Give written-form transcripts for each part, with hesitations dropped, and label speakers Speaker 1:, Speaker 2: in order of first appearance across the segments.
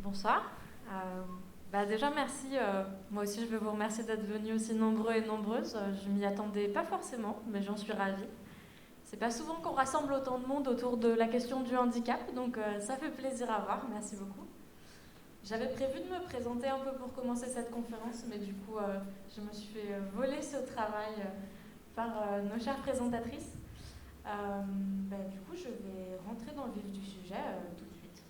Speaker 1: Bonsoir. Déjà merci, moi aussi je veux vous remercier d'être venus aussi nombreux et nombreuses. Je m'y attendais pas forcément, mais j'en suis ravie. C'est pas souvent qu'on rassemble autant de monde autour de la question du handicap, donc ça fait plaisir à voir, merci beaucoup. J'avais prévu de me présenter un peu pour commencer cette conférence, mais du coup je me suis fait voler ce travail par nos chères présentatrices. Du coup je vais rentrer dans le vif du sujet tout de suite.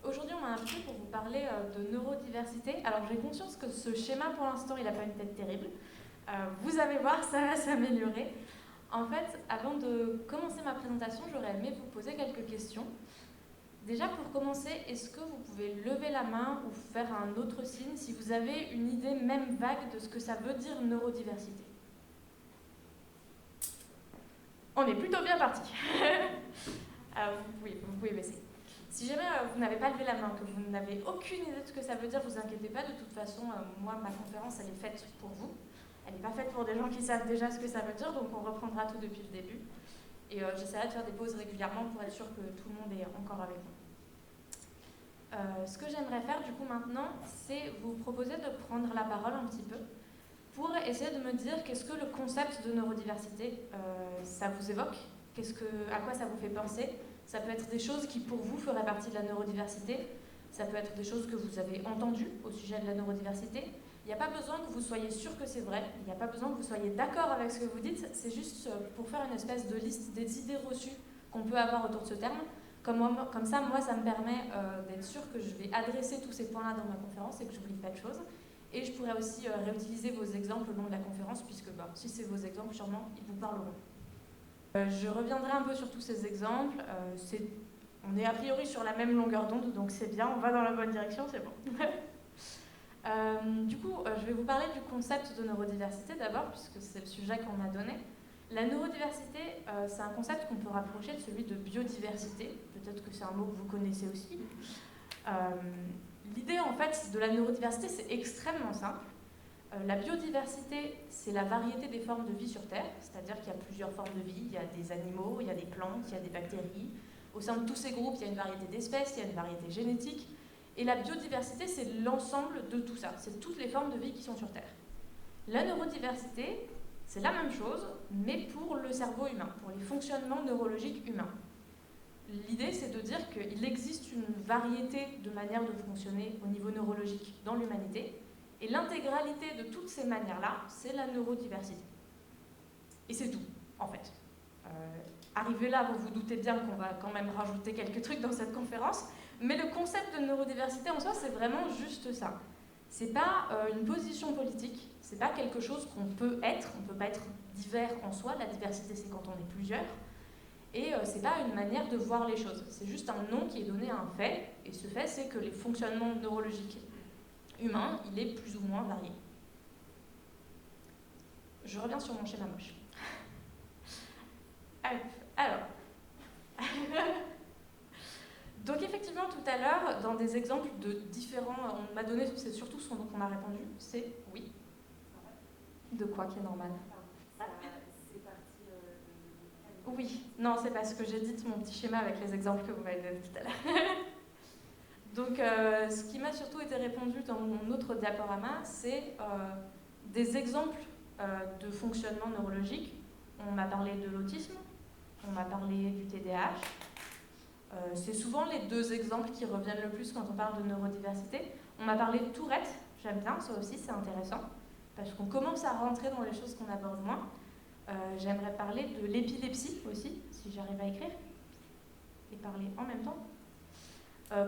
Speaker 1: Aujourd'hui, on m'a invité pour vous parler de neurodiversité. Alors, j'ai conscience que ce schéma, pour l'instant, il n'a pas une tête terrible. Vous allez voir, ça va s'améliorer. En fait, avant de commencer ma présentation, j'aurais aimé vous poser quelques questions. Déjà, pour commencer, est-ce que vous pouvez lever la main ou faire un autre signe si vous avez une idée même vague de ce que ça veut dire neurodiversité? On est plutôt bien parti. Vous pouvez baisser. Si jamais vous n'avez pas levé la main, que vous n'avez aucune idée de ce que ça veut dire, vous inquiétez pas, de toute façon, moi, ma conférence, elle est faite pour vous. Elle n'est pas faite pour des gens qui savent déjà ce que ça veut dire, donc on reprendra tout depuis le début. Et j'essaierai de faire des pauses régulièrement pour être sûr que tout le monde est encore avec nous. Ce que j'aimerais faire, du coup, maintenant, c'est vous proposer de prendre la parole un petit peu pour essayer de me dire qu'est-ce que le concept de neurodiversité, ça vous évoque, à quoi ça vous fait penser. Ça peut être des choses qui, pour vous, feraient partie de la neurodiversité. Ça peut être des choses que vous avez entendues au sujet de la neurodiversité. Il n'y a pas besoin que vous soyez sûr que c'est vrai. Il n'y a pas besoin que vous soyez d'accord avec ce que vous dites. C'est juste pour faire une espèce de liste des idées reçues qu'on peut avoir autour de ce terme. Comme ça, moi, ça me permet d'être sûr que je vais adresser tous ces points-là dans ma conférence et que je n'oublie pas de choses. Et je pourrais aussi réutiliser vos exemples au long de la conférence, puisque si c'est vos exemples, sûrement, ils vous parleront. Je reviendrai un peu sur tous ces exemples. On est a priori sur la même longueur d'onde, donc c'est bien, on va dans la bonne direction, c'est bon. Je vais vous parler du concept de neurodiversité d'abord, puisque c'est le sujet qu'on m'a donné. La neurodiversité, c'est un concept qu'on peut rapprocher de celui de biodiversité. Peut-être que c'est un mot que vous connaissez aussi. L'idée, en fait, de la neurodiversité, c'est extrêmement simple. La biodiversité, c'est la variété des formes de vie sur Terre, c'est-à-dire qu'il y a plusieurs formes de vie, il y a des animaux, il y a des plantes, il y a des bactéries. Au sein de tous ces groupes, il y a une variété d'espèces, il y a une variété génétique. Et la biodiversité, c'est l'ensemble de tout ça, c'est toutes les formes de vie qui sont sur Terre. La neurodiversité, c'est la même chose, mais pour le cerveau humain, pour les fonctionnements neurologiques humains. L'idée, c'est de dire qu'il existe une variété de manières de fonctionner au niveau neurologique dans l'humanité, et l'intégralité de toutes ces manières-là, c'est la neurodiversité. Et c'est tout, en fait. Arrivé là, vous vous doutez bien qu'on va quand même rajouter quelques trucs dans cette conférence, mais le concept de neurodiversité en soi, c'est vraiment juste ça. C'est pas une position politique, c'est pas quelque chose qu'on peut être, on peut pas être divers en soi, la diversité c'est quand on est plusieurs, et c'est pas une manière de voir les choses, c'est juste un nom qui est donné à un fait, et ce fait c'est que les fonctionnements neurologiques humain, il est plus ou moins varié. Je reviens sur mon schéma moche. Alors, donc effectivement tout à l'heure, dans des exemples de différents, on m'a donné, c'est surtout ce dont on m'a répondu, c'est oui. De quoi qui est normal?
Speaker 2: C'est parti.
Speaker 1: Oui, non, c'est parce que j'ai dit mon petit schéma avec les exemples que vous m'avez donné tout à l'heure. Donc, ce qui m'a surtout été répondu dans mon autre diaporama, c'est des exemples de fonctionnement neurologique. On m'a parlé de l'autisme, on m'a parlé du TDAH. C'est souvent les deux exemples qui reviennent le plus quand on parle de neurodiversité. On m'a parlé de Tourette, j'aime bien, ça aussi c'est intéressant, parce qu'on commence à rentrer dans les choses qu'on aborde moins. J'aimerais parler de l'épilepsie aussi, si j'arrive à écrire, et parler en même temps.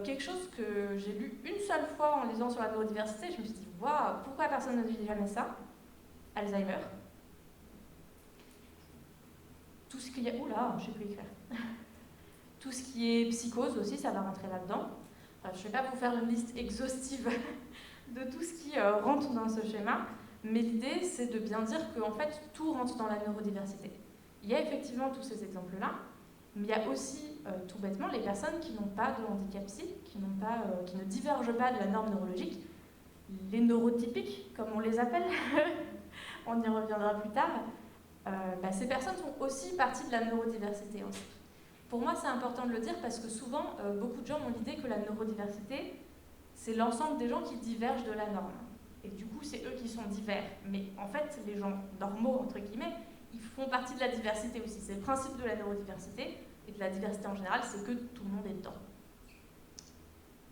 Speaker 1: Quelque chose que j'ai lu une seule fois en lisant sur la neurodiversité, je me suis dit, waouh, pourquoi personne ne dit jamais ça? Alzheimer. Tout ce qui est... Oula, je ne sais plus écrire. Tout ce qui est psychose aussi, ça va rentrer là-dedans. Enfin, je ne vais pas vous faire une liste exhaustive de tout ce qui rentre dans ce schéma, mais l'idée, c'est de bien dire qu'en fait, tout rentre dans la neurodiversité. Il y a effectivement tous ces exemples-là, mais il y a aussi, tout bêtement, les personnes qui n'ont pas de handicap psy, qui ne divergent pas de la norme neurologique, les neurotypiques, comme on les appelle, on y reviendra plus tard. Ces personnes font aussi partie de la neurodiversité ensuite. Pour moi, c'est important de le dire parce que souvent, beaucoup de gens ont l'idée que la neurodiversité, c'est l'ensemble des gens qui divergent de la norme. Et du coup, c'est eux qui sont divers. Mais en fait, les gens normaux, entre guillemets, ils font partie de la diversité aussi. C'est le principe de la neurodiversité et de la diversité en général, c'est que tout le monde est dedans.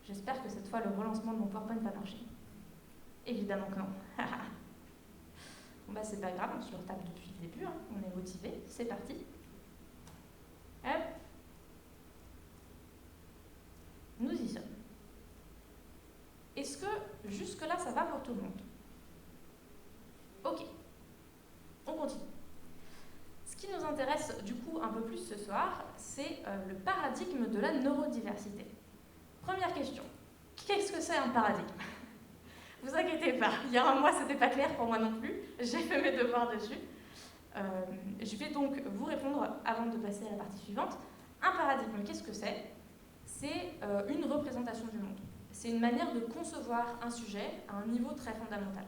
Speaker 1: J'espère que cette fois, le relancement de mon PowerPoint va marcher. Évidemment que non. Bon bah c'est pas grave, on se le retape depuis le début, hein. On est motivé, c'est parti. Hop. Nous y sommes. Est-ce que jusque-là, ça va pour tout le monde? Ok. On continue. Ce qui nous intéresse du coup un peu plus ce soir, c'est le paradigme de la neurodiversité. Première question. Qu'est-ce que c'est un paradigme? Vous inquiétez pas, il y a un mois, c'était pas clair pour moi non plus. J'ai fait mes devoirs dessus. Je vais donc vous répondre avant de passer à la partie suivante. Un paradigme, qu'est-ce que c'est? C'est une représentation du monde. C'est une manière de concevoir un sujet à un niveau très fondamental.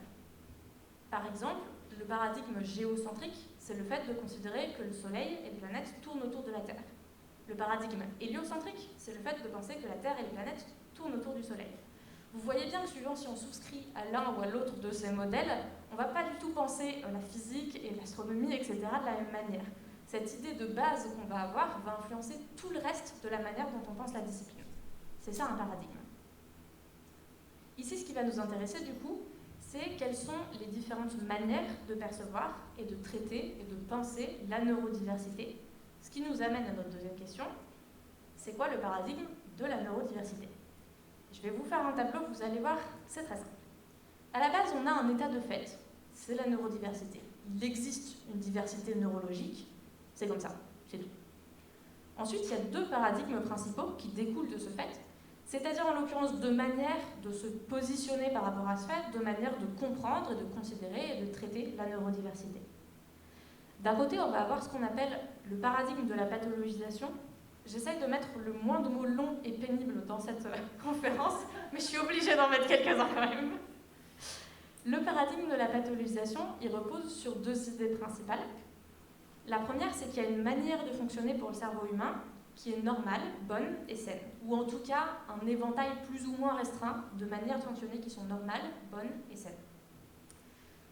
Speaker 1: Par exemple, le paradigme géocentrique, c'est le fait de considérer que le Soleil et les planètes tournent autour de la Terre. Le paradigme héliocentrique, c'est le fait de penser que la Terre et les planètes tournent autour du Soleil. Vous voyez bien que suivant si on souscrit à l'un ou à l'autre de ces modèles, on ne va pas du tout penser la physique et l'astronomie, etc. de la même manière. Cette idée de base qu'on va avoir va influencer tout le reste de la manière dont on pense la discipline. C'est ça un paradigme. Ici, ce qui va nous intéresser du coup, c'est quelles sont les différentes manières de percevoir et de traiter et de penser la neurodiversité. Ce qui nous amène à notre deuxième question, c'est quoi le paradigme de la neurodiversité? Je vais vous faire un tableau, vous allez voir, c'est très simple. À la base, on a un état de fait, c'est la neurodiversité. Il existe une diversité neurologique, c'est comme ça, c'est tout. Ensuite, il y a deux paradigmes principaux qui découlent de ce fait, c'est-à-dire en l'occurrence deux manières de se positionner par rapport à ce fait, deux manières de comprendre, de considérer et de traiter la neurodiversité. D'un côté, on va avoir ce qu'on appelle le paradigme de la pathologisation. J'essaye de mettre le moins de mots longs et pénibles dans cette conférence, mais je suis obligée d'en mettre quelques-uns quand même. Le paradigme de la pathologisation, il repose sur deux idées principales. La première, c'est qu'il y a une manière de fonctionner pour le cerveau humain qui est normale, bonne et saine, ou en tout cas un éventail plus ou moins restreint de manières de fonctionner qui sont normales, bonnes et saines.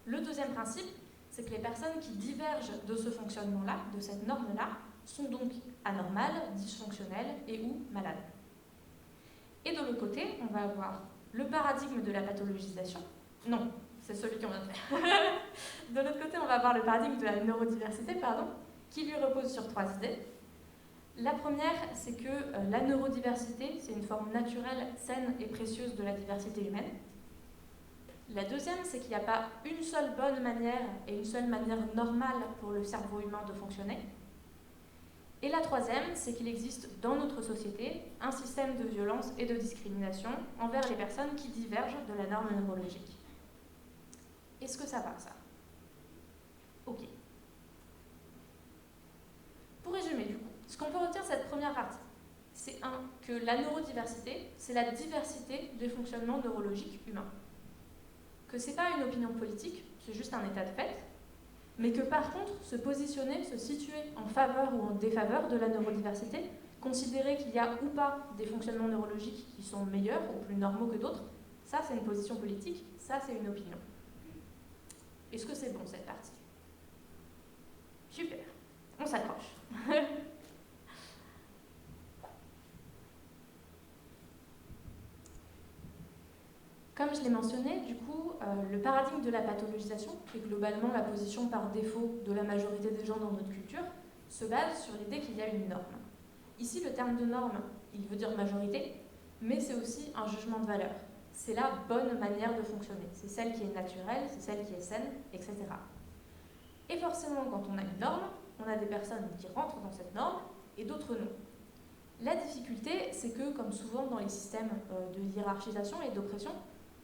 Speaker 1: Le deuxième principe, c'est que les personnes qui divergent de ce fonctionnement-là, de cette norme-là, sont donc anormales, dysfonctionnelles et ou malades. Et de l'autre côté, on va avoir le paradigme de la pathologisation. Non, c'est celui qu'on vient de faire. De l'autre côté, on va avoir le paradigme de la neurodiversité, qui lui repose sur trois idées. La première, c'est que la neurodiversité, c'est une forme naturelle, saine et précieuse de la diversité humaine. La deuxième, c'est qu'il n'y a pas une seule bonne manière et une seule manière normale pour le cerveau humain de fonctionner. Et la troisième, c'est qu'il existe dans notre société un système de violence et de discrimination envers les personnes qui divergent de la norme neurologique. Est-ce que ça va, ça? Ok. Pour résumer, du coup, ce qu'on peut retenir de cette première partie, c'est que la neurodiversité, c'est la diversité des fonctionnements neurologiques humains. Que ce n'est pas une opinion politique, c'est juste un état de fait, mais que par contre, se positionner, se situer en faveur ou en défaveur de la neurodiversité, considérer qu'il y a ou pas des fonctionnements neurologiques qui sont meilleurs ou plus normaux que d'autres, ça c'est une position politique, ça c'est une opinion. Est-ce que c'est bon cette partie? Super, on s'accroche. Comme je l'ai mentionné, du coup, le paradigme de la pathologisation, qui est globalement la position par défaut de la majorité des gens dans notre culture, se base sur l'idée qu'il y a une norme. Ici, le terme de norme, il veut dire majorité, mais c'est aussi un jugement de valeur. C'est la bonne manière de fonctionner. C'est celle qui est naturelle, c'est celle qui est saine, etc. Et forcément, quand on a une norme, on a des personnes qui rentrent dans cette norme et d'autres non. La difficulté, c'est que, comme souvent dans les systèmes de hiérarchisation et d'oppression,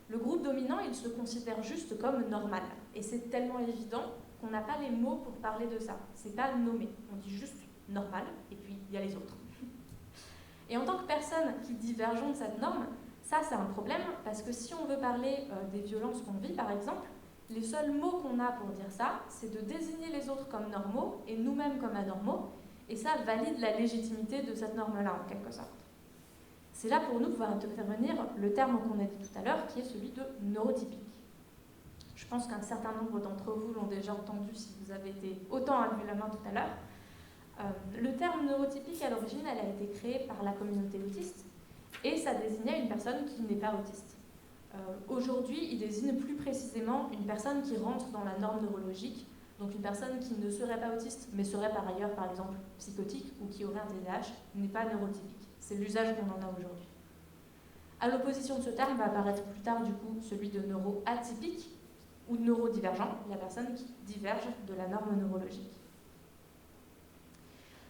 Speaker 1: le groupe dominant, il se considère juste comme normal. Et c'est tellement évident qu'on n'a pas les mots pour parler de ça. C'est pas nommé. On dit juste normal, et puis il y a les autres. Et en tant que personne qui divergeons de cette norme, ça c'est un problème, parce que si on veut parler des violences qu'on vit, par exemple, les seuls mots qu'on a pour dire ça, c'est de désigner les autres comme normaux et nous-mêmes comme anormaux, et ça valide la légitimité de cette norme-là, en quelque sorte. C'est là pour nous que va intervenir le terme qu'on a dit tout à l'heure, qui est celui de neurotypique. Je pense qu'un certain nombre d'entre vous l'ont déjà entendu si vous avez été autant à lever la main tout à l'heure. Le terme neurotypique, à l'origine, elle a été créée par la communauté autiste, et ça désignait une personne qui n'est pas autiste. Aujourd'hui, il désigne plus précisément une personne qui rentre dans la norme neurologique, donc une personne qui ne serait pas autiste, mais serait par ailleurs, par exemple, psychotique ou qui aurait un TDAH, n'est pas neurotypique. C'est l'usage qu'on en a aujourd'hui. À l'opposition de ce terme va apparaître plus tard, du coup, celui de neuroatypique ou neurodivergent, la personne qui diverge de la norme neurologique.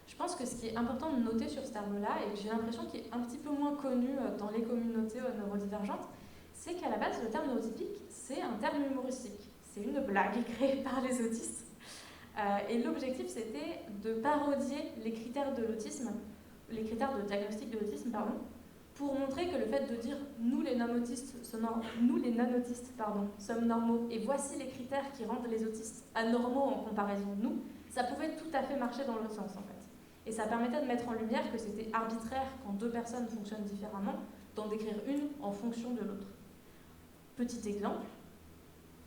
Speaker 1: Je pense que ce qui est important de noter sur ce terme-là, et que j'ai l'impression qu'il est un petit peu moins connu dans les communautés neurodivergentes, c'est qu'à la base, le terme neurotypique, c'est un terme humoristique. C'est une blague créée par les autistes. Et l'objectif, c'était de parodier les critères de l'autisme, les critères de diagnostic de l'autisme, pardon, pour montrer que le fait de dire « nous les non-autistes sommes normaux et voici les critères qui rendent les autistes anormaux en comparaison de nous », ça pouvait tout à fait marcher dans l'autre sens, en fait. Et ça permettait de mettre en lumière que c'était arbitraire quand deux personnes fonctionnent différemment, d'en décrire une en fonction de l'autre. Petit exemple,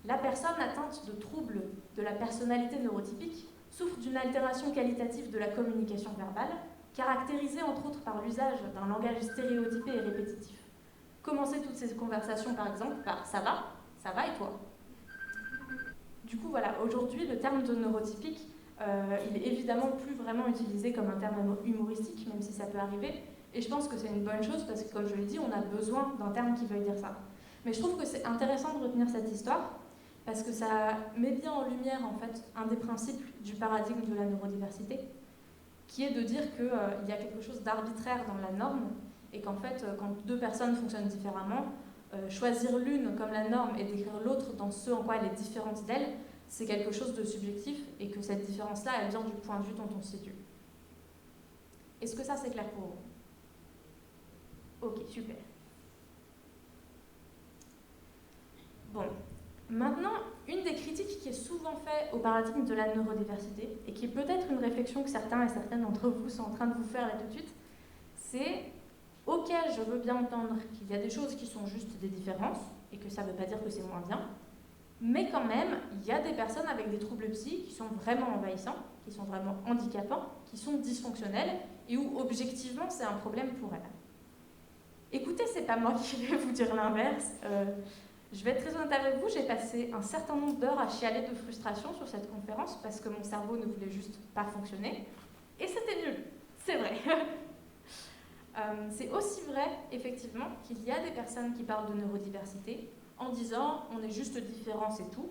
Speaker 1: la personne atteinte de troubles de la personnalité neurotypique souffre d'une altération qualitative de la communication verbale, caractérisée entre autres par l'usage d'un langage stéréotypé et répétitif. Commencez toutes ces conversations par exemple par « ça va et toi ?» Du coup voilà, aujourd'hui le terme de neurotypique, il est évidemment plus vraiment utilisé comme un terme humoristique, même si ça peut arriver, et je pense que c'est une bonne chose parce que comme je l'ai dit, on a besoin d'un terme qui veuille dire ça. Mais je trouve que c'est intéressant de retenir cette histoire parce que ça met bien en lumière en fait un des principes du paradigme de la neurodiversité, qui est de dire qu'il y a quelque chose d'arbitraire dans la norme et qu'en fait, quand deux personnes fonctionnent différemment, choisir l'une comme la norme et décrire l'autre dans ce en quoi elle est différente d'elle, c'est quelque chose de subjectif et que cette différence-là, elle vient du point de vue dont on se situe. Est-ce que ça, c'est clair pour vous? Ok, super. Bon, maintenant, une des critiques qui est souvent faite au paradigme de la neurodiversité, et qui est peut-être une réflexion que certains et certaines d'entre vous sont en train de vous faire là tout de suite, c'est « Ok, je veux bien entendre qu'il y a des choses qui sont juste des différences, et que ça ne veut pas dire que c'est moins bien, mais quand même, il y a des personnes avec des troubles psy qui sont vraiment envahissants, qui sont vraiment handicapants, qui sont dysfonctionnels, et où objectivement c'est un problème pour elles. » Écoutez, c'est pas moi qui vais vous dire l'inverse. Je vais être très honnête avec vous, j'ai passé un certain nombre d'heures à chialer de frustration sur cette conférence parce que mon cerveau ne voulait juste pas fonctionner. Et c'était nul, c'est vrai. C'est aussi vrai, effectivement, qu'il y a des personnes qui parlent de neurodiversité en disant on est juste différents, c'est tout,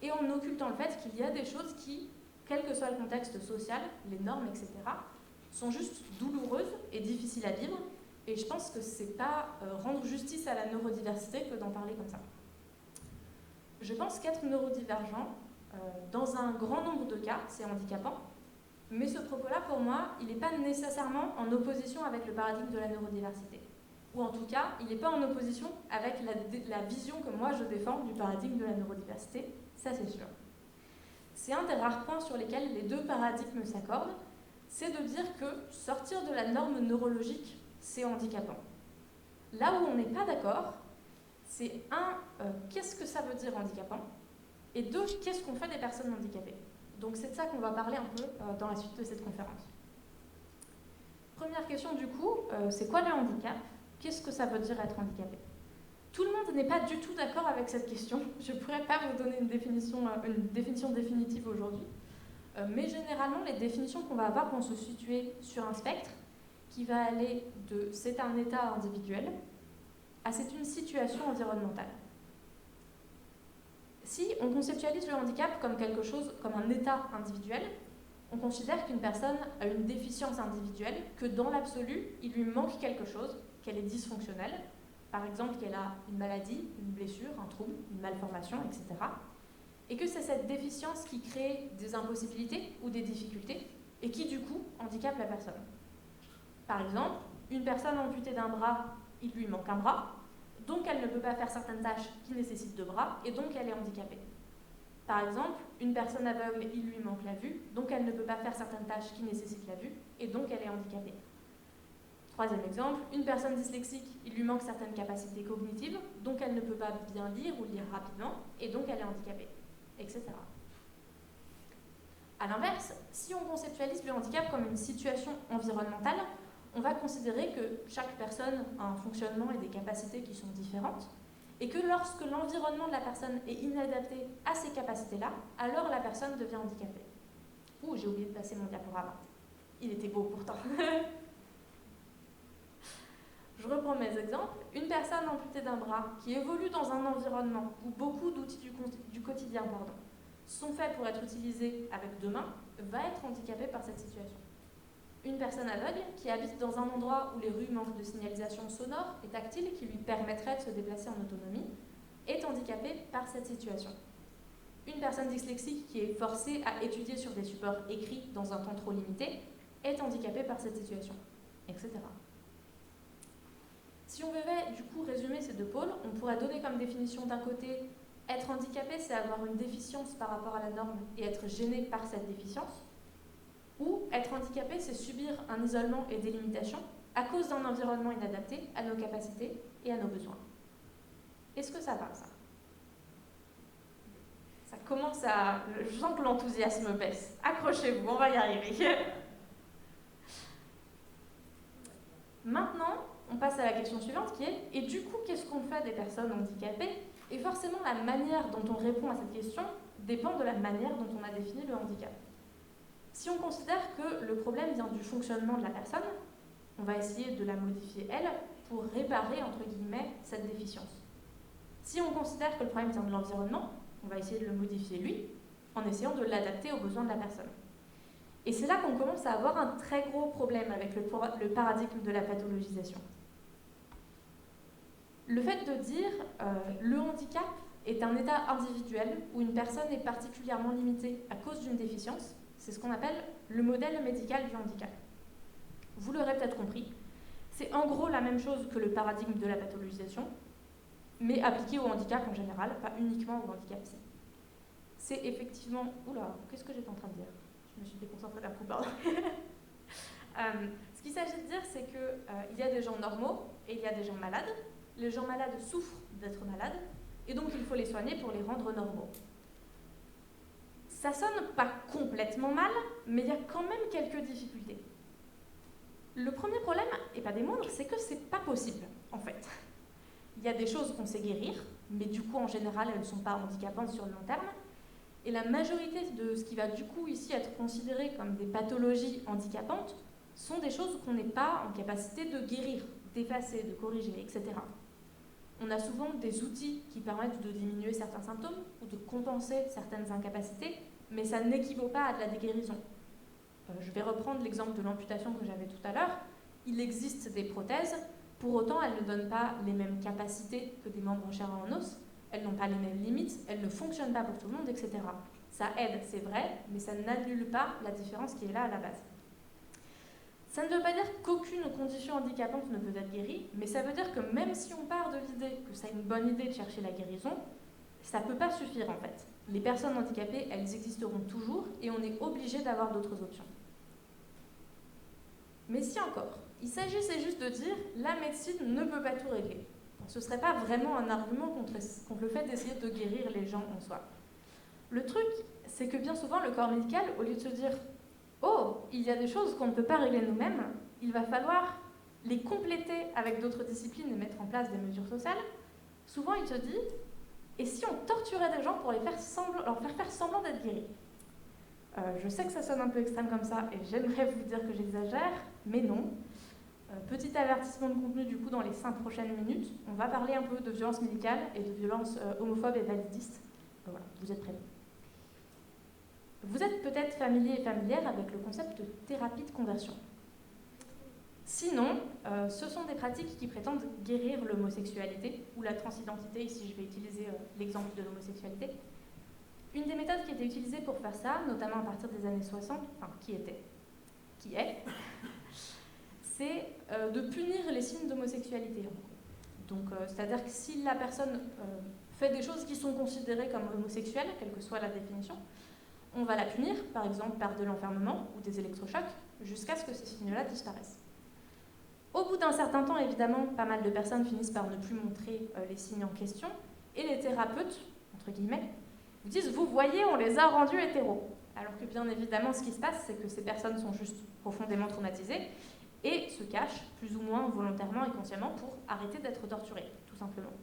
Speaker 1: et en occultant le fait qu'il y a des choses qui, quel que soit le contexte social, les normes, etc., sont juste douloureuses et difficiles à vivre. Et je pense que c'est pas rendre justice à la neurodiversité que d'en parler comme ça. Je pense qu'être neurodivergent, dans un grand nombre de cas, c'est handicapant, mais ce propos-là, pour moi, il n'est pas nécessairement en opposition avec le paradigme de la neurodiversité. Ou en tout cas, il n'est pas en opposition avec la vision que moi je défends du paradigme de la neurodiversité, ça c'est sûr. C'est un des rares points sur lesquels les deux paradigmes s'accordent, c'est de dire que sortir de la norme neurologique, c'est handicapant. Là où on n'est pas d'accord, c'est qu'est-ce que ça veut dire handicapant? Et deux, qu'est-ce qu'on fait des personnes handicapées? Donc c'est de ça qu'on va parler un peu dans la suite de cette conférence. Première question du coup, c'est quoi le handicap? Qu'est-ce que ça veut dire être handicapé? Tout le monde n'est pas du tout d'accord avec cette question. Je ne pourrais pas vous donner une définition définitive aujourd'hui. Mais généralement, les définitions qu'on va avoir vont se situer sur un spectre qui va aller de « c'est un état individuel » à « c'est une situation environnementale ». Si on conceptualise le handicap comme quelque chose, comme un état individuel, on considère qu'une personne a une déficience individuelle, que dans l'absolu, il lui manque quelque chose, qu'elle est dysfonctionnelle, par exemple qu'elle a une maladie, une blessure, un trouble, une malformation, etc. Et que c'est cette déficience qui crée des impossibilités ou des difficultés, et qui du coup handicape la personne. Par exemple, une personne amputée d'un bras, il lui manque un bras, donc elle ne peut pas faire certaines tâches qui nécessitent deux bras, et donc elle est handicapée. Par exemple, une personne aveugle, il lui manque la vue, donc elle ne peut pas faire certaines tâches qui nécessitent la vue, et donc elle est handicapée. Troisième exemple, une personne dyslexique, il lui manque certaines capacités cognitives, donc elle ne peut pas bien lire ou lire rapidement, et donc elle est handicapée, etc. A l'inverse, si on conceptualise le handicap comme une situation environnementale, on va considérer que chaque personne a un fonctionnement et des capacités qui sont différentes, et que lorsque l'environnement de la personne est inadapté à ces capacités-là, alors la personne devient handicapée. Ouh, j'ai oublié de passer mon diaporama. Il était beau pourtant. Je reprends mes exemples. Une personne amputée d'un bras qui évolue dans un environnement où beaucoup d'outils du quotidien sont faits pour être utilisés avec deux mains va être handicapée par cette situation. Une personne aveugle qui habite dans un endroit où les rues manquent de signalisation sonore et tactile qui lui permettrait de se déplacer en autonomie est handicapée par cette situation. Une personne dyslexique qui est forcée à étudier sur des supports écrits dans un temps trop limité est handicapée par cette situation, etc. Si on devait du coup résumer ces deux pôles, on pourrait donner comme définition d'un côté être handicapé, c'est avoir une déficience par rapport à la norme et être gêné par cette déficience. Ou être handicapé, c'est subir un isolement et des limitations à cause d'un environnement inadapté à nos capacités et à nos besoins. Est-ce que ça va, ça? Ça commence à... Je sens que l'enthousiasme baisse. Accrochez-vous, on va y arriver. Maintenant, on passe à la question suivante qui est « Et du coup, qu'est-ce qu'on fait des personnes handicapées ?» Et forcément, la manière dont on répond à cette question dépend de la manière dont on a défini le handicap. Si on considère que le problème vient du fonctionnement de la personne, on va essayer de la modifier, elle, pour réparer, entre guillemets, cette déficience. Si on considère que le problème vient de l'environnement, on va essayer de le modifier, lui, en essayant de l'adapter aux besoins de la personne. Et c'est là qu'on commence à avoir un très gros problème avec le paradigme de la pathologisation. Le fait de dire le handicap est un état individuel où une personne est particulièrement limitée à cause d'une déficience, c'est ce qu'on appelle le modèle médical du handicap. Vous l'aurez peut-être compris, c'est en gros la même chose que le paradigme de la pathologisation, mais appliqué au handicap en général, pas uniquement au handicap psy. C'est effectivement... Oula, qu'est-ce que j'étais en train de dire? Je me suis déconcentrée d'un coup, pardon. Ce qu'il s'agit de dire, c'est qu'il y a des gens normaux et il y a des gens malades. Les gens malades souffrent d'être malades, et donc il faut les soigner pour les rendre normaux. Ça sonne pas complètement mal, mais il y a quand même quelques difficultés. Le premier problème, et pas des moindres, c'est que c'est pas possible, en fait. Il y a des choses qu'on sait guérir, mais du coup, en général, elles ne sont pas handicapantes sur le long terme. Et la majorité de ce qui va du coup ici être considéré comme des pathologies handicapantes sont des choses qu'on n'est pas en capacité de guérir, d'effacer, de corriger, etc. On a souvent des outils qui permettent de diminuer certains symptômes ou de compenser certaines incapacités, mais ça n'équivaut pas à de la déguérison. Je vais reprendre l'exemple de l'amputation que j'avais tout à l'heure. Il existe des prothèses, pour autant elles ne donnent pas les mêmes capacités que des membres en chair et en os, elles n'ont pas les mêmes limites, elles ne fonctionnent pas pour tout le monde, etc. Ça aide, c'est vrai, mais ça n'annule pas la différence qui est là à la base. Ça ne veut pas dire qu'aucune condition handicapante ne peut être guérie, mais ça veut dire que même si on part de l'idée que c'est une bonne idée de chercher la guérison, ça ne peut pas suffire en fait. Les personnes handicapées, elles existeront toujours et on est obligé d'avoir d'autres options. Mais si encore, il s'agissait juste de dire la médecine ne peut pas tout régler. Ce ne serait pas vraiment un argument contre le fait d'essayer de guérir les gens en soi. Le truc, c'est que bien souvent, le corps médical, au lieu de se dire « Oh, il y a des choses qu'on ne peut pas régler nous-mêmes, il va falloir les compléter avec d'autres disciplines et mettre en place des mesures sociales », souvent il se dit « Et si on torturait des gens pour leur faire semblant d'être guéris ?» Je sais que ça sonne un peu extrême comme ça et j'aimerais vous dire que j'exagère, mais non. Petit avertissement de contenu du coup dans les 5 prochaines minutes. On va parler un peu de violence médicale et de violence homophobe et validiste. Voilà, vous êtes prévenus. Vous êtes peut-être familier et familière avec le concept de thérapie de conversion. Sinon, ce sont des pratiques qui prétendent guérir l'homosexualité ou la transidentité, ici je vais utiliser l'exemple de l'homosexualité. Une des méthodes qui était utilisée pour faire ça, notamment à partir des années 60, enfin qui est, c'est de punir les signes d'homosexualité. Donc, c'est-à-dire que si la personne fait des choses qui sont considérées comme homosexuelles, quelle que soit la définition, on va la punir, par exemple par de l'enfermement ou des électrochocs, jusqu'à ce que ces signes-là disparaissent. Au bout d'un certain temps, évidemment, pas mal de personnes finissent par ne plus montrer les signes en question, et les thérapeutes, entre guillemets, vous disent « vous voyez, on les a rendus hétéros ». Alors que bien évidemment, ce qui se passe, c'est que ces personnes sont juste profondément traumatisées et se cachent, plus ou moins volontairement et consciemment, pour arrêter d'être torturées, tout simplement.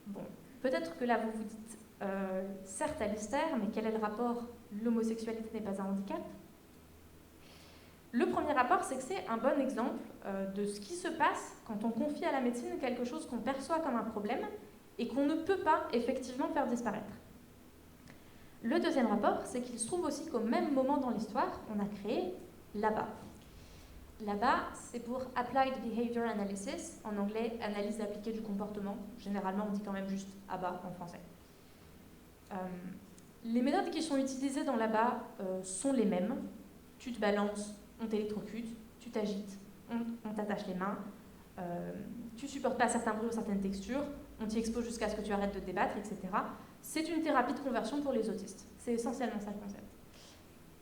Speaker 1: Bon, peut-être que là, vous vous dites certes, Alistair, mais quel est le rapport? L'homosexualité n'est pas un handicap. Le premier rapport, c'est que c'est un bon exemple de ce qui se passe quand on confie à la médecine quelque chose qu'on perçoit comme un problème et qu'on ne peut pas effectivement faire disparaître. Le deuxième rapport, c'est qu'il se trouve aussi qu'au même moment dans l'histoire, on a créé l'ABA. L'ABA, c'est pour Applied Behavior Analysis, en anglais, analyse appliquée du comportement. Généralement, on dit quand même juste ABA en français. Les méthodes qui sont utilisées dans l'ABA sont les mêmes. Tu te balances, on t'électrocute, tu t'agites, on t'attache les mains, tu supportes pas certains bruits ou certaines textures, on t'y expose jusqu'à ce que tu arrêtes de te débattre, etc. C'est une thérapie de conversion pour les autistes. C'est essentiellement ça le concept.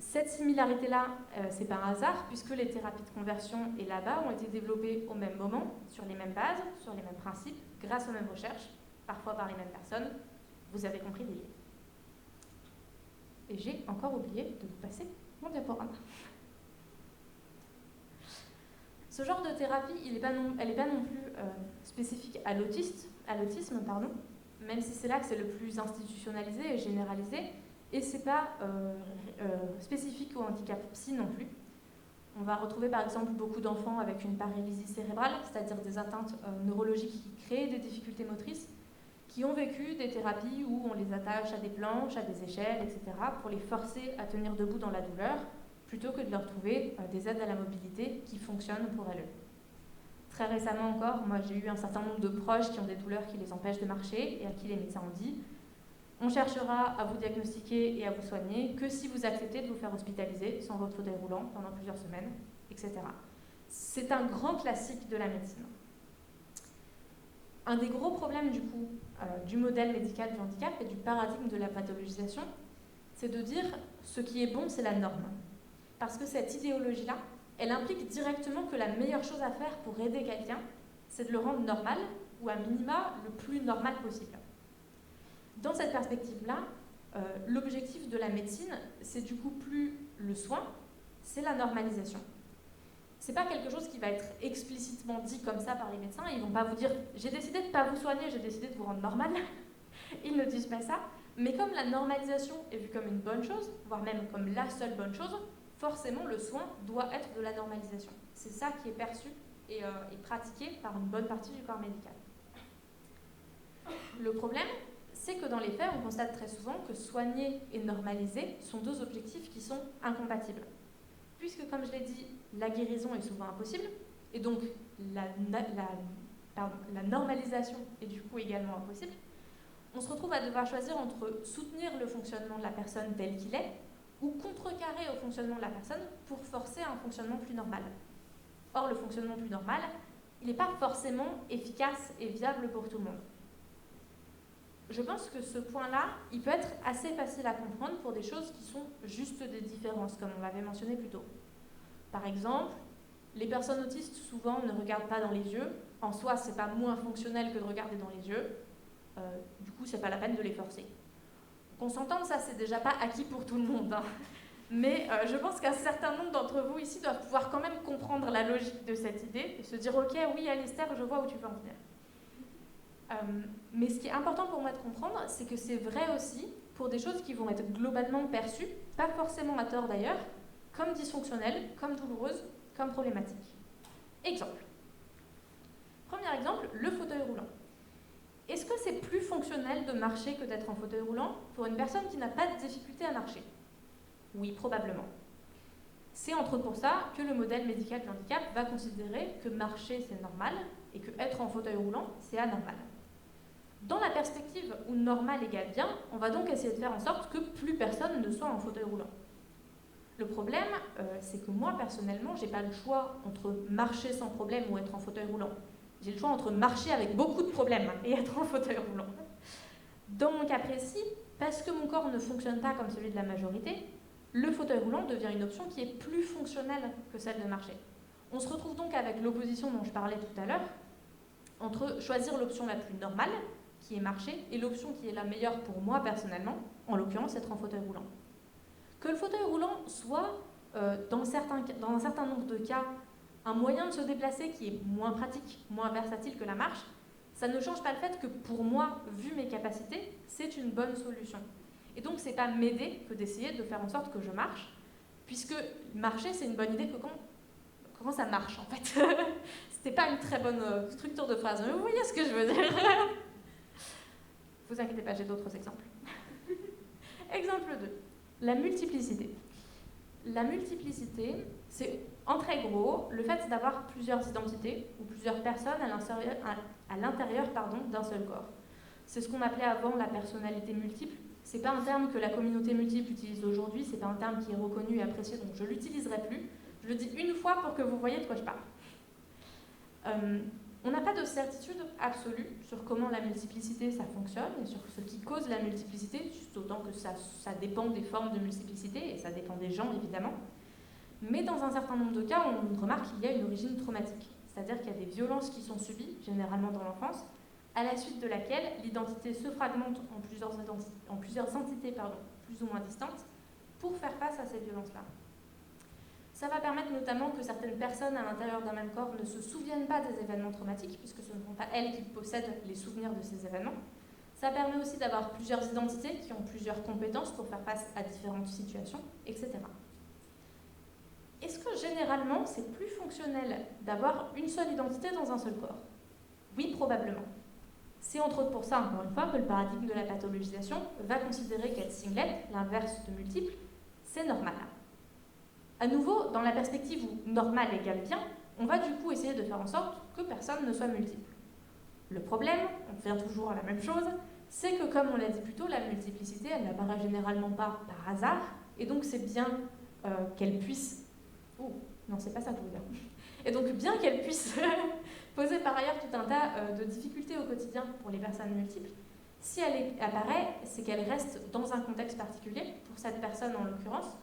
Speaker 1: Cette similarité-là, c'est par hasard, puisque les thérapies de conversion et l'ABA ont été développées au même moment, sur les mêmes bases, sur les mêmes principes, grâce aux mêmes recherches, parfois par les mêmes personnes. Vous avez compris l'idée. Et j'ai encore oublié de vous passer mon diaporama. Ce genre de thérapie, elle n'est pas non plus spécifique à l'autisme, même si c'est là que c'est le plus institutionnalisé et généralisé, et ce n'est pas spécifique au handicap psy non plus. On va retrouver par exemple beaucoup d'enfants avec une paralysie cérébrale, c'est-à-dire des atteintes neurologiques qui créent des difficultés motrices, qui ont vécu des thérapies où on les attache à des planches, à des échelles, etc., pour les forcer à tenir debout dans la douleur, plutôt que de leur trouver des aides à la mobilité qui fonctionnent pour elles. Très récemment encore, moi j'ai eu un certain nombre de proches qui ont des douleurs qui les empêchent de marcher et à qui les médecins ont dit « on cherchera à vous diagnostiquer et à vous soigner que si vous acceptez de vous faire hospitaliser sans votre fauteuil roulant pendant plusieurs semaines, etc. » C'est un grand classique de la médecine. Un des gros problèmes du coup du modèle médical du handicap et du paradigme de la pathologisation, c'est de dire ce qui est bon, c'est la norme. Parce que cette idéologie-là, elle implique directement que la meilleure chose à faire pour aider quelqu'un, c'est de le rendre normal, ou à minima, le plus normal possible. Dans cette perspective-là, l'objectif de la médecine, c'est du coup plus le soin, c'est la normalisation. C'est pas quelque chose qui va être explicitement dit comme ça par les médecins, ils vont pas vous dire « j'ai décidé de ne pas vous soigner, j'ai décidé de vous rendre normal ». Ils ne disent pas ça, mais comme la normalisation est vue comme une bonne chose, voire même comme la seule bonne chose, forcément le soin doit être de la normalisation. C'est ça qui est perçu et pratiqué par une bonne partie du corps médical. Le problème, c'est que dans les faits, on constate très souvent que soigner et normaliser sont deux objectifs qui sont incompatibles. Puisque, comme je l'ai dit, la guérison est souvent impossible, et donc la normalisation est du coup également impossible, on se retrouve à devoir choisir entre soutenir le fonctionnement de la personne tel qu'il est, ou contrecarrer au fonctionnement de la personne pour forcer un fonctionnement plus normal. Or, le fonctionnement plus normal, il n'est pas forcément efficace et viable pour tout le monde. Je pense que ce point-là, il peut être assez facile à comprendre pour des choses qui sont juste des différences, comme on l'avait mentionné plus tôt. Par exemple, les personnes autistes, souvent, ne regardent pas dans les yeux. En soi, c'est pas moins fonctionnel que de regarder dans les yeux. Du coup, c'est pas la peine de les forcer. Qu'on s'entende, ça, c'est déjà pas acquis pour tout le monde. Hein. Mais je pense qu'un certain nombre d'entre vous ici doivent pouvoir quand même comprendre la logique de cette idée et se dire « Ok, oui, Alistair, je vois où tu veux en venir. » Mais ce qui est important pour moi de comprendre, c'est que c'est vrai aussi pour des choses qui vont être globalement perçues, pas forcément à tort d'ailleurs, comme dysfonctionnelles, comme douloureuses, comme problématiques. Exemple. Premier exemple, le fauteuil roulant. Est-ce que c'est plus fonctionnel de marcher que d'être en fauteuil roulant pour une personne qui n'a pas de difficulté à marcher? Oui, probablement. C'est entre autres pour ça que le modèle médical du handicap va considérer que marcher c'est normal et que être en fauteuil roulant c'est anormal. Dans la perspective où normal égale bien, on va donc essayer de faire en sorte que plus personne ne soit en fauteuil roulant. Le problème, c'est que moi personnellement, j'ai pas le choix entre marcher sans problème ou être en fauteuil roulant. j'ai le choix entre marcher avec beaucoup de problèmes et être en fauteuil roulant. Dans mon cas précis, parce que mon corps ne fonctionne pas comme celui de la majorité, le fauteuil roulant devient une option qui est plus fonctionnelle que celle de marcher. On se retrouve donc avec l'opposition dont je parlais tout à l'heure, entre choisir l'option la plus normale, qui est marcher, et l'option qui est la meilleure pour moi personnellement, en l'occurrence être en fauteuil roulant. Que le fauteuil roulant soit, dans un certain nombre de cas, un moyen de se déplacer qui est moins pratique, moins versatile que la marche, ça ne change pas le fait que pour moi, vu mes capacités, c'est une bonne solution. Et donc, c'est pas m'aider que d'essayer de faire en sorte que je marche, puisque marcher, c'est une bonne idée que quand ça marche, en fait. C'était pas une très bonne structure de phrase, mais vous voyez ce que je veux dire. Vous inquiétez pas, j'ai d'autres exemples. Exemple 2, la multiplicité. La multiplicité, c'est en très gros le fait d'avoir plusieurs identités ou plusieurs personnes à l'intérieur d'un seul corps. C'est ce qu'on appelait avant la personnalité multiple. C'est pas un terme que la communauté multiple utilise aujourd'hui, c'est pas un terme qui est reconnu et apprécié, donc je l'utiliserai plus. Je le dis une fois pour que vous voyez de quoi je parle. On n'a pas de certitude absolue sur comment la multiplicité ça fonctionne et sur ce qui cause la multiplicité, d'autant que ça dépend des formes de multiplicité et ça dépend des gens évidemment. Mais dans un certain nombre de cas, on remarque qu'il y a une origine traumatique, c'est-à-dire qu'il y a des violences qui sont subies, généralement dans l'enfance, à la suite de laquelle l'identité se fragmente en plusieurs entités plus ou moins distantes pour faire face à ces violences-là. Ça va permettre notamment que certaines personnes à l'intérieur d'un même corps ne se souviennent pas des événements traumatiques, puisque ce ne sont pas elles qui possèdent les souvenirs de ces événements. Ça permet aussi d'avoir plusieurs identités qui ont plusieurs compétences pour faire face à différentes situations, etc. Est-ce que généralement c'est plus fonctionnel d'avoir une seule identité dans un seul corps? Oui, probablement. C'est entre autres pour ça, encore une fois, que le paradigme de la pathologisation va considérer qu'être singlet, l'inverse de multiple, c'est normal. À nouveau, dans la perspective où normal égale bien, on va du coup essayer de faire en sorte que personne ne soit multiple. Le problème, on revient toujours à la même chose, c'est que comme on l'a dit plus tôt, la multiplicité, elle n'apparaît généralement pas par hasard, et donc c'est bien qu'elle puisse... Oh, non, c'est pas ça que je veux dire. Et donc bien qu'elle puisse poser par ailleurs tout un tas de difficultés au quotidien pour les personnes multiples, si elle apparaît, c'est qu'elle reste dans un contexte particulier, pour cette personne en l'occurrence,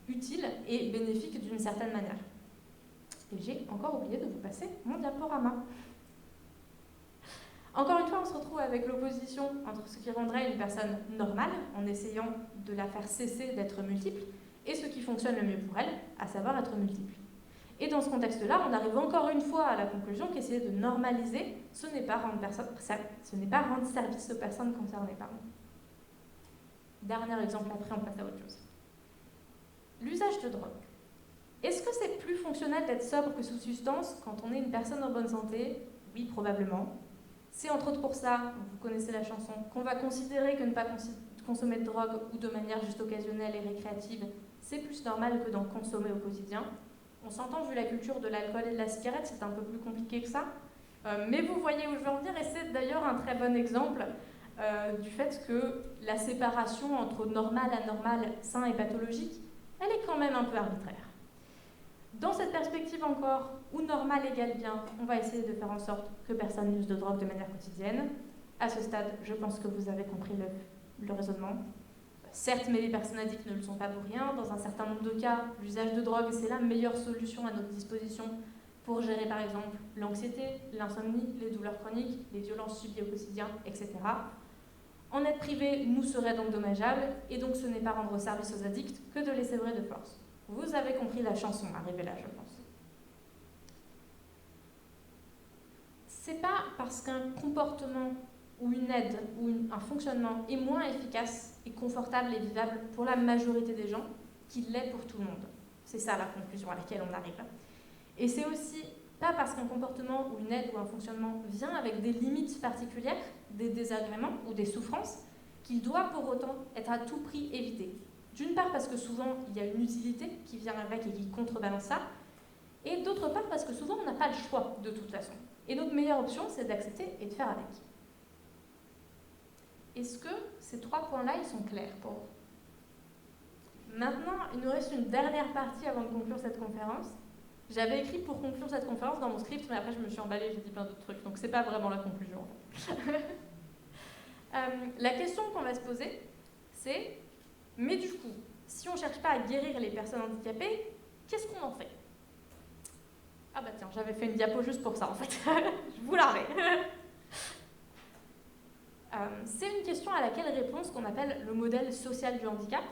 Speaker 1: utile et bénéfique d'une certaine manière. Et j'ai encore oublié de vous passer mon diaporama. Encore une fois, on se retrouve avec l'opposition entre ce qui rendrait une personne normale, en essayant de la faire cesser d'être multiple, et ce qui fonctionne le mieux pour elle, à savoir être multiple. Et dans ce contexte-là, on arrive encore une fois à la conclusion qu'essayer de normaliser, ce n'est pas rendre service aux personnes concernées. Dernier exemple, après on passe à autre chose. L'usage de drogue. Est-ce que c'est plus fonctionnel d'être sobre que sous substance quand on est une personne en bonne santé? Oui, probablement. C'est entre autres pour ça, vous connaissez la chanson, qu'on va considérer que ne pas consommer de drogue ou de manière juste occasionnelle et récréative, c'est plus normal que d'en consommer au quotidien. On s'entend, vu la culture de l'alcool et de la cigarette, c'est un peu plus compliqué que ça. Mais vous voyez où je veux en venir, et c'est d'ailleurs un très bon exemple du fait que la séparation entre normal, anormal, sain et pathologique, elle est quand même un peu arbitraire. Dans cette perspective encore, où normal égale bien, on va essayer de faire en sorte que personne n'use de drogue de manière quotidienne. À ce stade, je pense que vous avez compris le raisonnement. Certes, mais les personnes addictes ne le sont pas pour rien. Dans un certain nombre de cas, l'usage de drogue, c'est la meilleure solution à notre disposition pour gérer par exemple l'anxiété, l'insomnie, les douleurs chroniques, les violences subies au quotidien, etc. En être privé nous serait donc dommageable, et donc ce n'est pas rendre service aux addicts que de les sévrer de force. Vous avez compris la chanson, arrivée là, je pense. C'est pas parce qu'un comportement ou une aide ou un fonctionnement est moins efficace et confortable et vivable pour la majorité des gens qu'il l'est pour tout le monde. C'est ça la conclusion à laquelle on arrive. Et c'est aussi pas parce qu'un comportement ou une aide ou un fonctionnement vient avec des limites particulières, des désagréments ou des souffrances, qu'il doit pour autant être à tout prix évité. D'une part parce que souvent il y a une utilité qui vient avec et qui contrebalance ça, et d'autre part parce que souvent on n'a pas le choix de toute façon. Et notre meilleure option, c'est d'accepter et de faire avec. Est-ce que ces 3 points-là, ils sont clairs pour vous? Maintenant, il nous reste une dernière partie avant de conclure cette conférence. J'avais écrit pour conclure cette conférence dans mon script, mais après je me suis emballée, j'ai dit plein d'autres trucs, donc c'est pas vraiment la conclusion en fait. La question qu'on va se poser, c'est, mais du coup, si on ne cherche pas à guérir les personnes handicapées, qu'est-ce qu'on en fait? Ah bah tiens, j'avais fait une diapo juste pour ça en fait, je vous la remets. C'est une question à laquelle répond ce qu'on appelle le modèle social du handicap.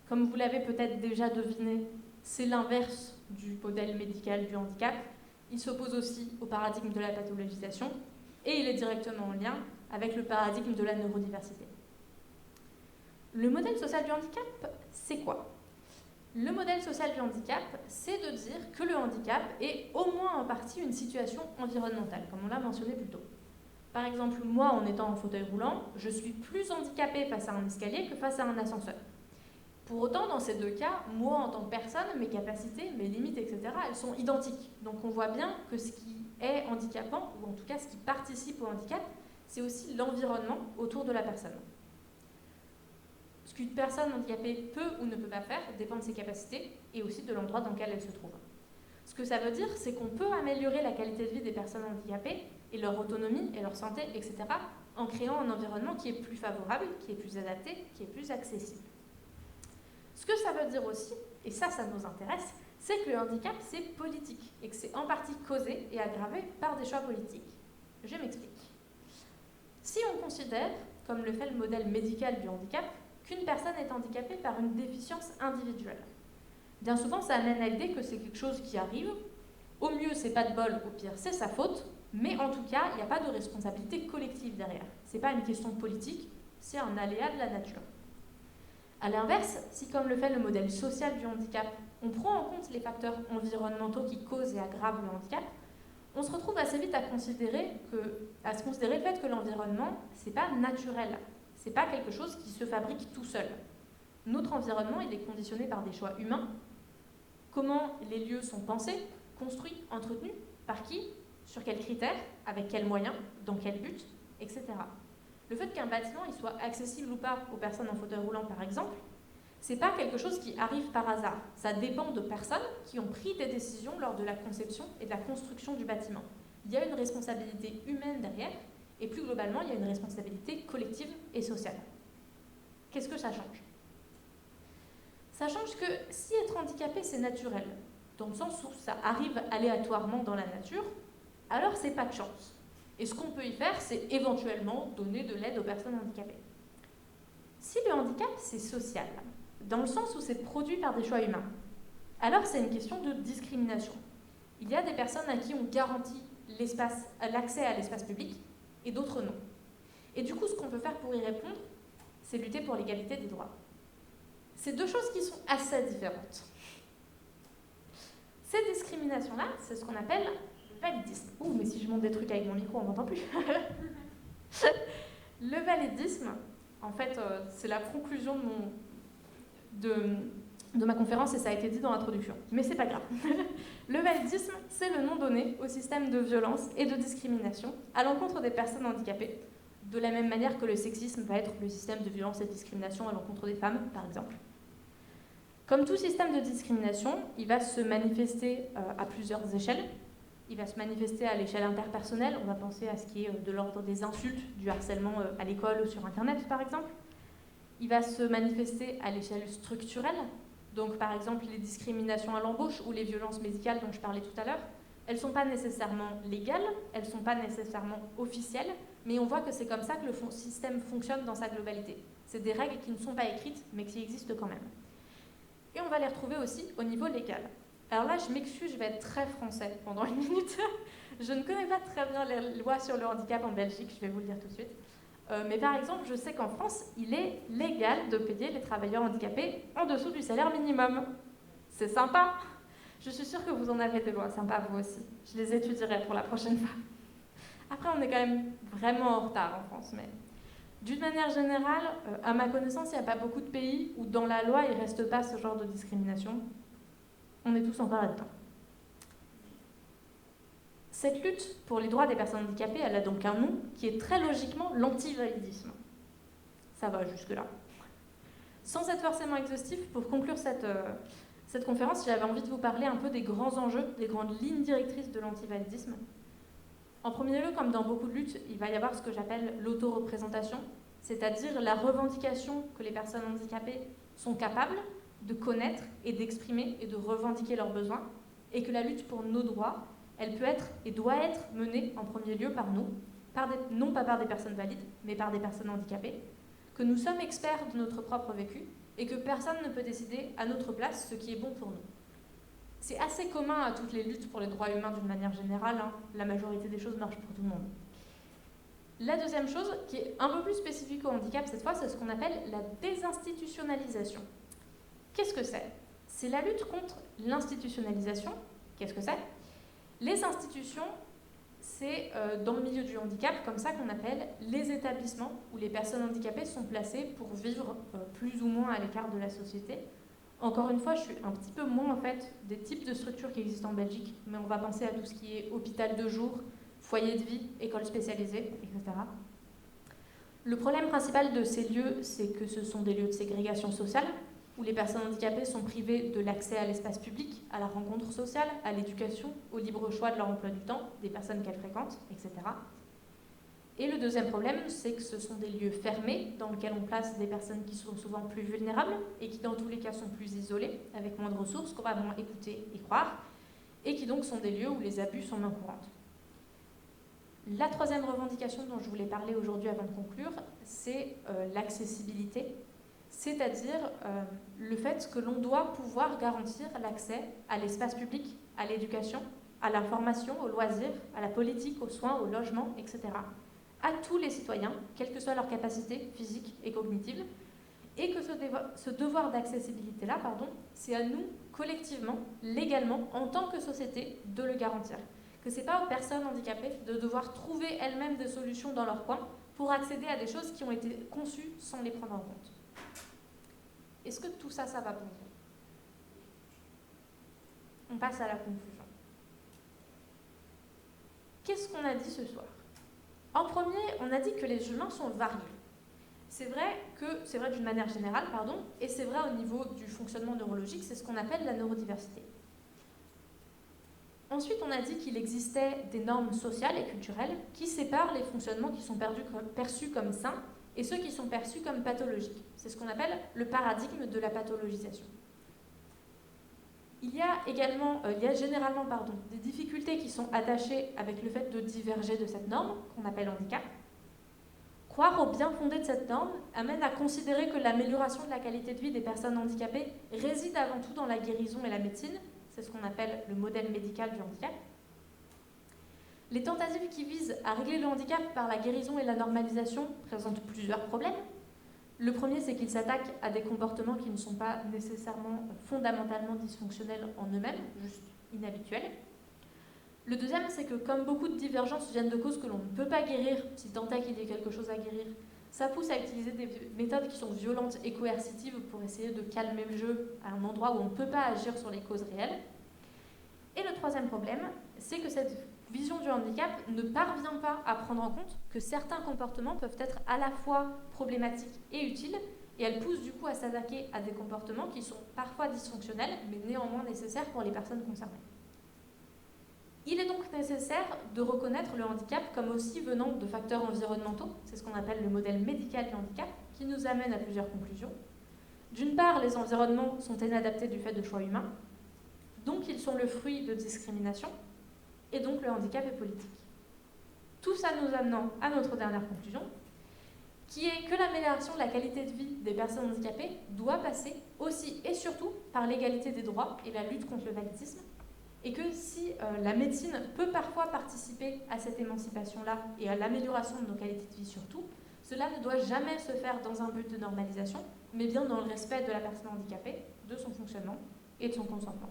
Speaker 1: Comme vous l'avez peut-être déjà deviné, c'est l'inverse du modèle médical du handicap. Il s'oppose aussi au paradigme de la pathologisation et il est directement en lien avec le paradigme de la neurodiversité. Le modèle social du handicap, c'est quoi? Le modèle social du handicap, c'est de dire que le handicap est au moins en partie une situation environnementale, comme on l'a mentionné plus tôt. Par exemple, moi, en étant en fauteuil roulant, je suis plus handicapée face à un escalier que face à un ascenseur. Pour autant, dans ces deux cas, moi, en tant que personne, mes capacités, mes limites, etc., elles sont identiques. Donc on voit bien que ce qui est handicapant, ou en tout cas ce qui participe au handicap, c'est aussi l'environnement autour de la personne. Ce qu'une personne handicapée peut ou ne peut pas faire dépend de ses capacités et aussi de l'endroit dans lequel elle se trouve. Ce que ça veut dire, c'est qu'on peut améliorer la qualité de vie des personnes handicapées et leur autonomie et leur santé, etc., en créant un environnement qui est plus favorable, qui est plus adapté, qui est plus accessible. Ce que ça veut dire aussi, et ça nous intéresse, c'est que le handicap, c'est politique et que c'est en partie causé et aggravé par des choix politiques. Je m'explique. Si on considère, comme le fait le modèle médical du handicap, qu'une personne est handicapée par une déficience individuelle, bien souvent, ça amène à l'idée que c'est quelque chose qui arrive. Au mieux, c'est pas de bol, au pire, c'est sa faute. Mais en tout cas, il n'y a pas de responsabilité collective derrière. C'est pas une question politique, c'est un aléa de la nature. A l'inverse, si comme le fait le modèle social du handicap, on prend en compte les facteurs environnementaux qui causent et aggravent le handicap, on se retrouve assez vite à se considérer le fait que l'environnement, c'est pas naturel. C'est pas quelque chose qui se fabrique tout seul. Notre environnement, il est conditionné par des choix humains. Comment les lieux sont pensés, construits, entretenus, par qui, sur quels critères, avec quels moyens, dans quel but, etc. Le fait qu'un bâtiment il soit accessible ou pas aux personnes en fauteuil roulant, par exemple, c'est pas quelque chose qui arrive par hasard. Ça dépend de personnes qui ont pris des décisions lors de la conception et de la construction du bâtiment. Il y a une responsabilité humaine derrière, et plus globalement, il y a une responsabilité collective et sociale. Qu'est-ce que ça change? Ça change que si être handicapé, c'est naturel, dans le sens où ça arrive aléatoirement dans la nature, alors c'est pas de chance. Et ce qu'on peut y faire, c'est éventuellement donner de l'aide aux personnes handicapées. Si le handicap, c'est social, dans le sens où c'est produit par des choix humains, alors c'est une question de discrimination. Il y a des personnes à qui on garantit l'accès à l'espace public et d'autres non. Et du coup, ce qu'on peut faire pour y répondre, c'est lutter pour l'égalité des droits. C'est deux choses qui sont assez différentes. Ces discriminations-là, c'est ce qu'on appelle le validisme. Ouh, mais si je monte des trucs avec mon micro, on m'entend plus. Le validisme, en fait, c'est la conclusion de ma conférence et ça a été dit dans l'introduction. Mais c'est pas grave. Le validisme, c'est le nom donné au système de violence et de discrimination à l'encontre des personnes handicapées, de la même manière que le sexisme va être le système de violence et de discrimination à l'encontre des femmes, par exemple. Comme tout système de discrimination, il va se manifester à plusieurs échelles. Il va se manifester à l'échelle interpersonnelle, on va penser à ce qui est de l'ordre des insultes, du harcèlement à l'école ou sur Internet, par exemple. Il va se manifester à l'échelle structurelle, donc par exemple les discriminations à l'embauche ou les violences médicales dont je parlais tout à l'heure. Elles ne sont pas nécessairement légales, elles ne sont pas nécessairement officielles, mais on voit que c'est comme ça que le système fonctionne dans sa globalité. C'est des règles qui ne sont pas écrites, mais qui existent quand même. Et on va les retrouver aussi au niveau légal. Alors là, je m'excuse, je vais être très français pendant une minute. Je ne connais pas très bien les lois sur le handicap en Belgique, je vais vous le dire tout de suite. Mais par exemple, je sais qu'en France, il est légal de payer les travailleurs handicapés en dessous du salaire minimum. C'est sympa. Je suis sûre que vous en avez des lois sympas, vous aussi. Je les étudierai pour la prochaine fois. Après, on est quand même vraiment en retard en France, mais... D'une manière générale, à ma connaissance, il n'y a pas beaucoup de pays où dans la loi, il ne reste pas ce genre de discrimination. On est tous encore là-dedans. Cette lutte pour les droits des personnes handicapées, elle a donc un nom qui est très logiquement l'antivalidisme. Ça va jusque-là. Sans être forcément exhaustif, pour conclure Cette conférence, j'avais envie de vous parler un peu des grands enjeux, des grandes lignes directrices de l'antivalidisme. En premier lieu, comme dans beaucoup de luttes, il va y avoir ce que j'appelle l'autoreprésentation, c'est-à-dire la revendication que les personnes handicapées sont capables de connaître et d'exprimer et de revendiquer leurs besoins, et que la lutte pour nos droits, elle peut être et doit être menée en premier lieu par nous, non pas par des personnes valides, mais par des personnes handicapées, que nous sommes experts de notre propre vécu et que personne ne peut décider à notre place ce qui est bon pour nous. C'est assez commun à toutes les luttes pour les droits humains d'une manière générale, hein. La majorité des choses marchent pour tout le monde. La deuxième chose, qui est un peu plus spécifique au handicap cette fois, c'est ce qu'on appelle la désinstitutionnalisation. Qu'est-ce que c'est ? C'est la lutte contre l'institutionnalisation. Qu'est-ce que c'est ? Les institutions, c'est dans le milieu du handicap, comme ça qu'on appelle les établissements où les personnes handicapées sont placées pour vivre plus ou moins à l'écart de la société. Encore une fois, je suis un petit peu moins en fait des types de structures qui existent en Belgique, mais on va penser à tout ce qui est hôpital de jour, foyer de vie, école spécialisée, etc. Le problème principal de ces lieux, c'est que ce sont des lieux de ségrégation sociale, où les personnes handicapées sont privées de l'accès à l'espace public, à la rencontre sociale, à l'éducation, au libre choix de leur emploi du temps, des personnes qu'elles fréquentent, etc. Et le deuxième problème, c'est que ce sont des lieux fermés dans lesquels on place des personnes qui sont souvent plus vulnérables et qui dans tous les cas sont plus isolées, avec moins de ressources, qu'on va moins écouter et croire, et qui donc sont des lieux où les abus sont moins courants. La troisième revendication dont je voulais parler aujourd'hui avant de conclure, c'est l'accessibilité, c'est-à-dire le fait que l'on doit pouvoir garantir l'accès à l'espace public, à l'éducation, à l'information, aux loisirs, à la politique, aux soins, au logement, etc. à tous les citoyens, quelle que soit leur capacité physique et cognitive, et que ce devoir d'accessibilité-là, c'est à nous, collectivement, légalement, en tant que société, de le garantir. Que ce n'est pas aux personnes handicapées de devoir trouver elles-mêmes des solutions dans leur coin pour accéder à des choses qui ont été conçues sans les prendre en compte. Est-ce que tout ça, ça va pour vous ? On passe à la conclusion. Qu'est-ce qu'on a dit ce soir ? En premier, on a dit que les humains sont variés. C'est vrai d'une manière générale, et c'est vrai au niveau du fonctionnement neurologique, c'est ce qu'on appelle la neurodiversité. Ensuite, on a dit qu'il existait des normes sociales et culturelles qui séparent les fonctionnements qui sont perçus comme sains et ceux qui sont perçus comme pathologiques. C'est ce qu'on appelle le paradigme de la pathologisation. Il y a généralement des difficultés qui sont attachées avec le fait de diverger de cette norme, qu'on appelle handicap. Croire au bien fondé de cette norme amène à considérer que l'amélioration de la qualité de vie des personnes handicapées réside avant tout dans la guérison et la médecine. C'est ce qu'on appelle le modèle médical du handicap. Les tentatives qui visent à régler le handicap par la guérison et la normalisation présentent plusieurs problèmes. Le premier, c'est qu'ils s'attaquent à des comportements qui ne sont pas nécessairement fondamentalement dysfonctionnels en eux-mêmes, juste inhabituels. Le deuxième, c'est que comme beaucoup de divergences viennent de causes que l'on ne peut pas guérir, si tant est qu'il y ait quelque chose à guérir, ça pousse à utiliser des méthodes qui sont violentes et coercitives pour essayer de calmer le jeu à un endroit où on ne peut pas agir sur les causes réelles. Et le troisième problème, c'est que cette vision du handicap ne parvient pas à prendre en compte que certains comportements peuvent être à la fois problématiques et utiles, et elle pousse du coup à s'attaquer à des comportements qui sont parfois dysfonctionnels, mais néanmoins nécessaires pour les personnes concernées. Il est donc nécessaire de reconnaître le handicap comme aussi venant de facteurs environnementaux, c'est ce qu'on appelle le modèle médical du handicap, qui nous amène à plusieurs conclusions. D'une part, les environnements sont inadaptés du fait de choix humains, donc ils sont le fruit de discrimination, et donc le handicap est politique. Tout ça nous amenant à notre dernière conclusion, qui est que l'amélioration de la qualité de vie des personnes handicapées doit passer aussi et surtout par l'égalité des droits et la lutte contre le validisme, et que si la médecine peut parfois participer à cette émancipation-là et à l'amélioration de nos qualités de vie surtout, cela ne doit jamais se faire dans un but de normalisation, mais bien dans le respect de la personne handicapée, de son fonctionnement et de son consentement.